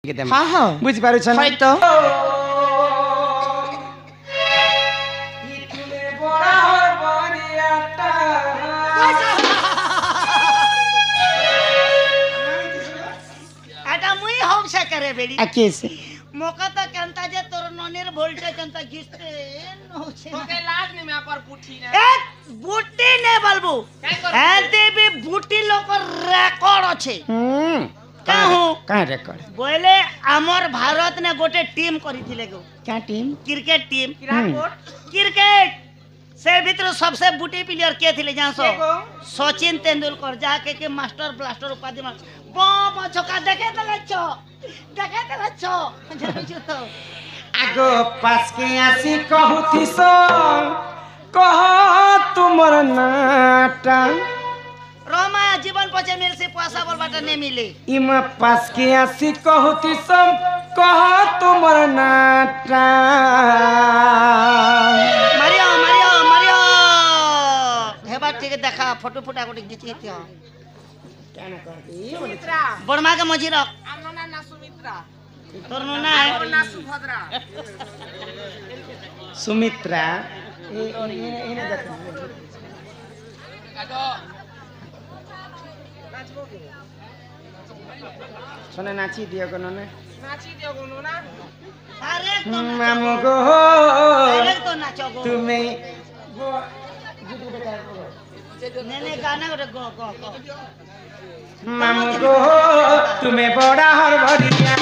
हाँ हाँ बुझी पारुछ ना হয়তো এটা মুই হমসা করে বেড়ি আকেছে মোকা তো কেনতা যে তোর ননের ভোল্টেজ কেনতা গিসতে নছে তোকে লাজ নি মে पर बुठी ना এ বুটি নে বলবো হ্যাঁ দেবি বুটি লোকর রেকর্ড আছে কাহু কাঁ রেকর্ড বলে আমার ভারত নে গোটে টিম করিছিলে গো क्या टीम क्रिकेट टीम किराकोट क्रिकेट से भीतर सबसे बुटी प्लेयर के थिले जासो एगो सचिन तेंदुलकर जाके के मास्टर ब्लास्टर उपाधि मार बम छक्का देखे तो तो आगो पास के आसी कहूती सो कह तुमर नाटा रोमा जीवन पचे मिल से पैसा बोल बाटा नहीं मिले इमा पास के आसी कहूती सो कह तुमर नाटा मारियो मारियो मारियो हेबा ठीक देखा फोटो फोटा कोटी खींची थियो क्या ना कर दी सुमित्रा बड़मा के मजी रख आमना ना सुमित्रा तोर नुना है और ना सुभद्रा सुमित्रा इने देखो काटो सोना नाची दियो गनो ने नाची दियो गोनो ना अरे तो मामू नाचो गो अरे तो नाचो गो तुम्हें ने गाना गोटे गो गो गो मामू गो तुम्हें बड़ा हर भरिया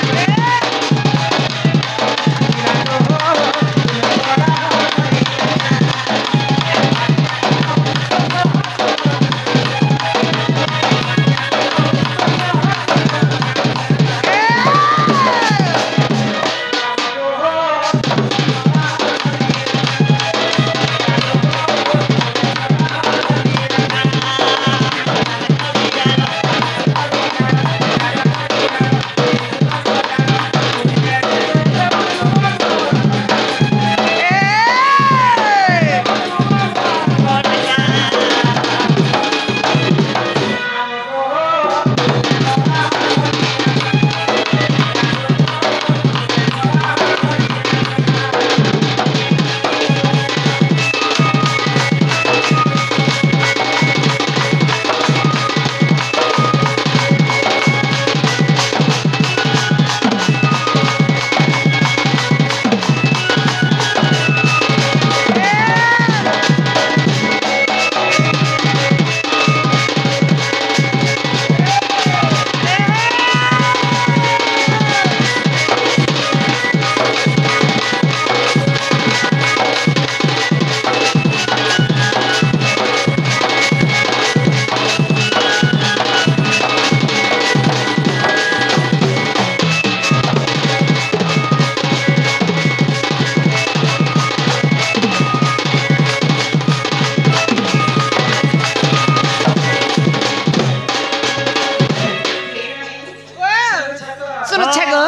सुनो छगो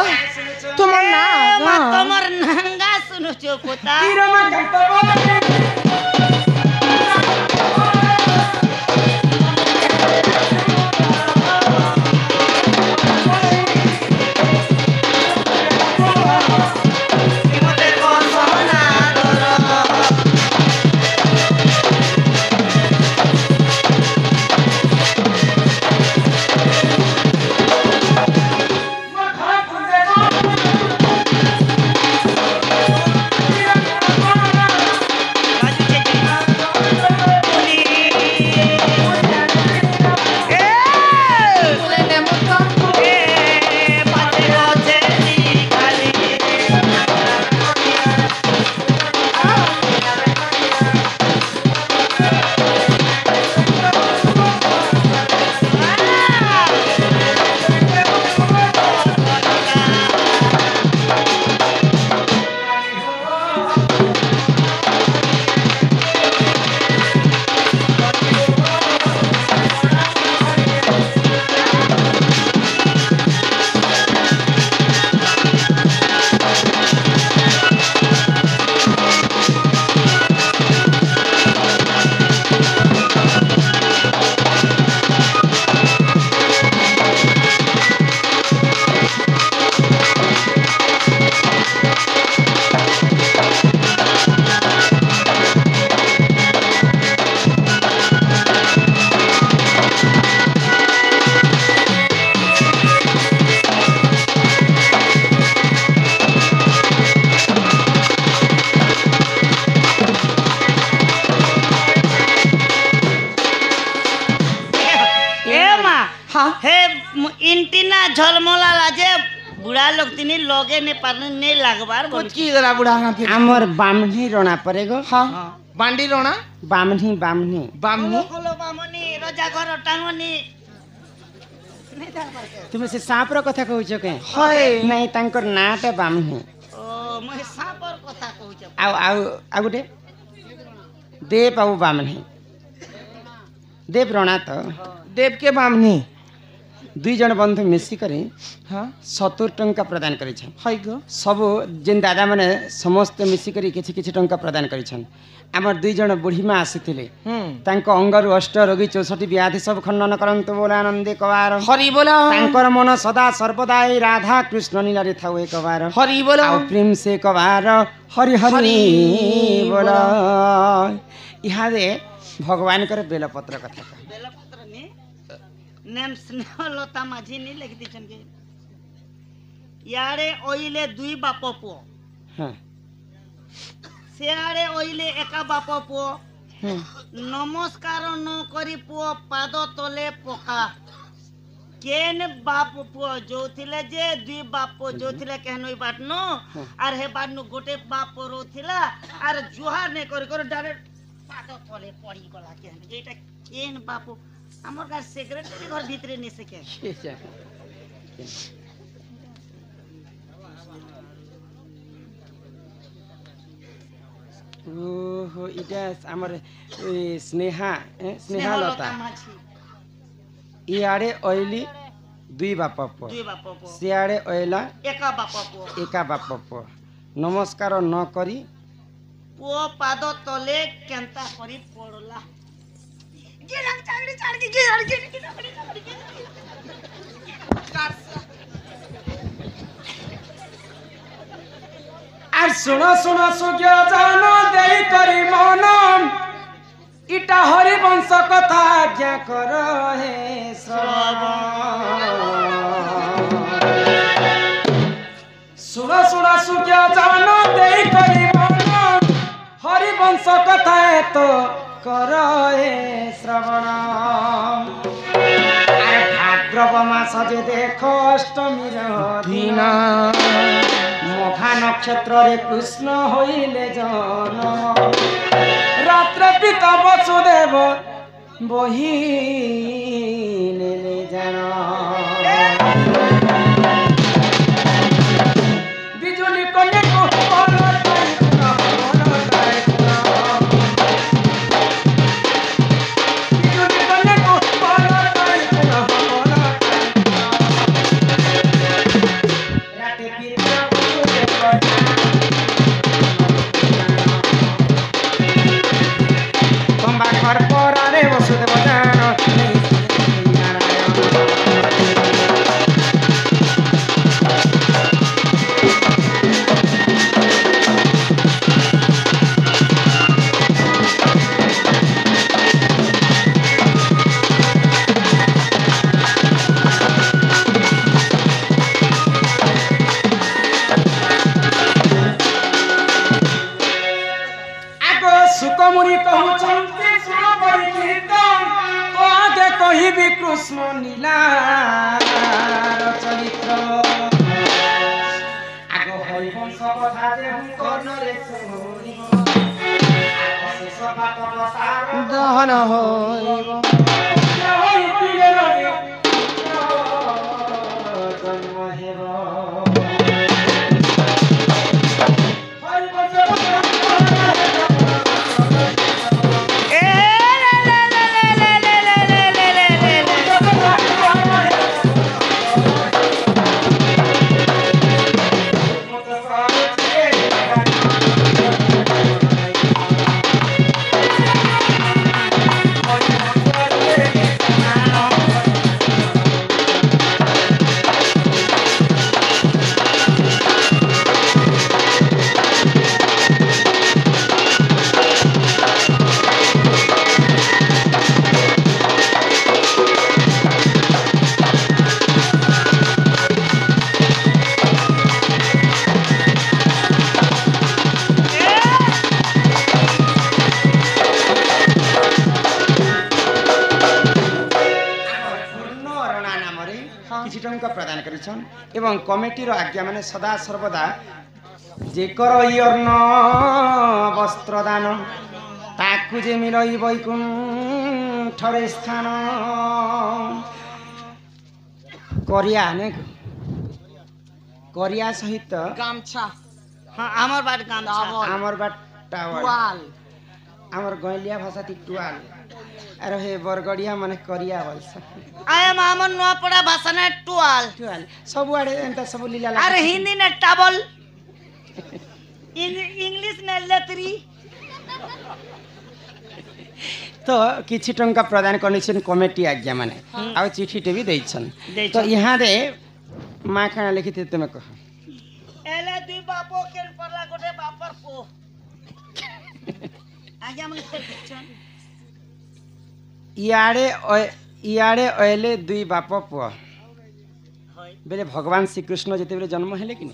तुमर ना तुमर नंगा सुनो चोपोता मा घंटा बोले बुढ़ा लोग तिनी लगे ने पारने नहीं लगवार कुछ की गला बुढ़ा का फिर आमर बामनी रोना पड़ेगो हाँ बांडी रोना बामनी बामनी बामनी खोलो बामनी रजा घर टांगनी तुम से सांप रो कथा कहूछ के हाय नहीं तांकर नाटा बामनी ओ मोहे सापर कथा कहूछ आउ आउ आ गुटे देव आउ बामनी देव रोना तो देव के बामनी दुई जन बंधु मिसी करी हाँ 70 टंका प्रदान करी छन हाय गो सब जेन दादा माने समस्त मिसी करी किछि किछि टंका प्रदान करी छन हमर दुई जन बुढ़ी मां आसीथिले तांको अंगरु अष्ट रोगी 64 व्याधि सब खंडन करंतु बोला आनंदे कवार हरि बोला तांकर मन सदा सर्वदा ई राधा कृष्ण नीलारे थाउ एक बार हरि बोला आउ प्रेम से कवार हरि हरि बोला इहादे भगवान कर बेलपत्र कथा कह बेलपत्र ने नेम स्नेहलता माझी नहीं लिख दिछन के यारे ओइले दुई बाप पुओ हां सियाड़े ओइले एका बाप पुओ हां नमस्कार न करी पुओ पाद तले पका केन बाप पुओ जो थिले जे दुई बाप जो थिले कहनोई बाट नो आर हे बाट नु गोटे बाप रो थिला आर जुहार ने कर डायरेक्ट पाद तले पड़ी गला केन एटा केन बाप हमर का सेक्रेटरी घर भीतरे ने सके ओहो इटा हमर स्नेहा स्नेहलता इआड़े ओइली दुई बाप पुओ दुई बाप पुओ सियाड़े ओइला एका बाप पुओ एका बाप पुओ नमस्कार न करी पुओ पाद तले केंता करी पड़ला गिरंग चागड़ी चाड़ के गिरंग আর শুনো শুনো সুজ্ঞ জান দেই করি মন ইটা হরি বংশ কথা আজ্ঞা কর হে শুনো শুনো সুজ্ঞ জান দেই করি মন হরি বংশ কথা এত কর হে শ্রবণ আর ভাদ্রব মাস যে দেখো অষ্টমীর দিন মঘা নক্ষত্রে কৃষ্ণ হইলে জন্ম রাত্রে পিতা বসুদেব বহি নেলে জান বিজুলি কনে सुकमुनि कहउछन्ति सुरबरी कीर्तन तो आगे कहिबि कृष्ण नीलार चरित्र आगो हरिवंश कथा जे हम कर्णरे सुनिब अशेष पातन सार दहन होइब जन्म हेब एवं कमिटीर आज्ञा माने सदा सर्वदा जे कर अन्न वस्त्रदान ताकू जे मिलई वैकुंठरे स्थान करिया ने करिया सहित गामछा हाँ आमर बाट काम आमर बाट टावल टुवाल आमर गैलिया भाषा ती टुवाल अरे हे बरगड़िया माने करिया बोलस आया मामन नुआ पड़ा भाषा ने टुआल टुवाल सब आड़े एंता सब लीला अरे हिंदी ने टावल इंग्लिश ने लेतरी तो किछि टंका प्रदान करनिछन कमिटी आज्ञा माने आ चिठीटे भी दैछन तो यहाँ रे माँ खाना लिखिते तुम कह एले दुई बापो केन परला गोटे बापर पो आज्ञा मन लिखछन इयाड़े अयले दुई बाप पुआ बेले भगवान श्री कृष्ण जेते बेले जन्म हेले कि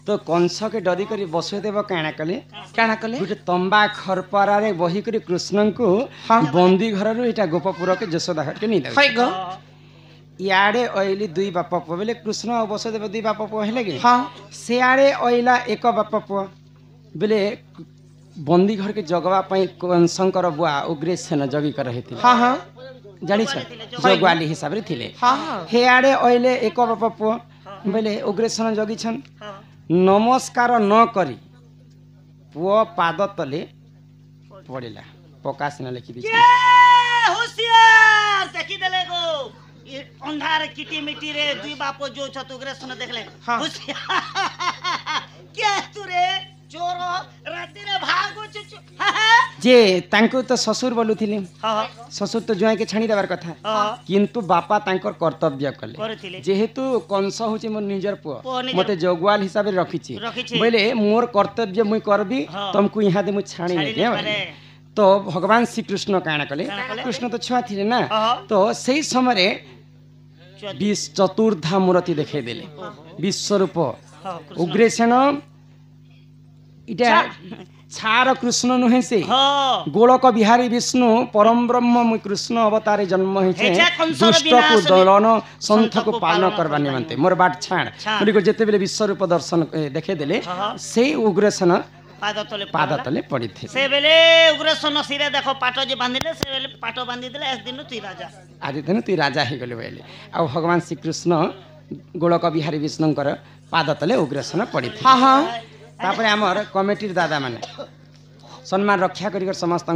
तो कंस के डरी करी वसुदेव काना कले गोटे तंबा खरपरा रे बही करी कृष्ण को बंदी घर रु एटा गोपपुर के यशोदा घर के नहीं दे इयाड़े अयली दुई बाप पुआ बेले कृष्ण और वसुदेव दुई बाप पुआ हेले कि सियाड़े अयला एक बाप पुआ बेले बंदी घर के जगवा कंसंकर बुआ उग्रसेन जगी कर रही जानी जगवाली हिसाब रे थिले हे आड़े अइले एक बाप पुआ बेले उग्रसेन जगी छन नमस्कार न करी पुआ पाद तले पड़िला प्रकाश न लिखि दी होशियार देखि देले गो ये अंधार किटी मिटी रे दुई बापो जो छ उग्रसेन देखले होशियार क्या तू रे चोर राती रे भागो चुचु जे तांको तो ससुर बोलुथिले ससुर तो जुआ के छाणी देबार कथा किंतु बापा तांकर कर्तव्य कले जेहेतु कंस होची मोर निजर पुआ मते जगवाल हिसाब रे रखिछि बोले मोर कर्तव्य मुई करबी तुमको यहाँ दे मु छाणी नै तो भगवान श्री कृष्ण काना कले कृष्ण तो छुआ थिले ना तो सेही समय रे 20 चतुर्धा मूर्ति देखे देले विश्वरूप उग्रसेन इटा छार कृष्ण नुहे से गोलक बिहारी विष्णु परम ब्रह्म मुई कृष्ण अवतारे जन्म हेछे दुष्ट को दलन संत को पालन करबा निमंते मोर बाट छाड़ बोली को जेते बेले विश्वरूप दर्शन देखे देले सेही उग्रसेन पाद तले पड़ी थे से बेले उग्रसेन सिरे देखो पाटो जे बांधिले से बेले पाटो बांधि देले आज दिन तू राजा आज दिन तू राजा हे गले बेले आ भगवान श्री कृष्ण गोलक बिहारी विष्णुकर पाद तले उग्रसेन पड़ी थे तापर आमर कमिटीर दादा माने सम्मान रक्षा करिकर समस्त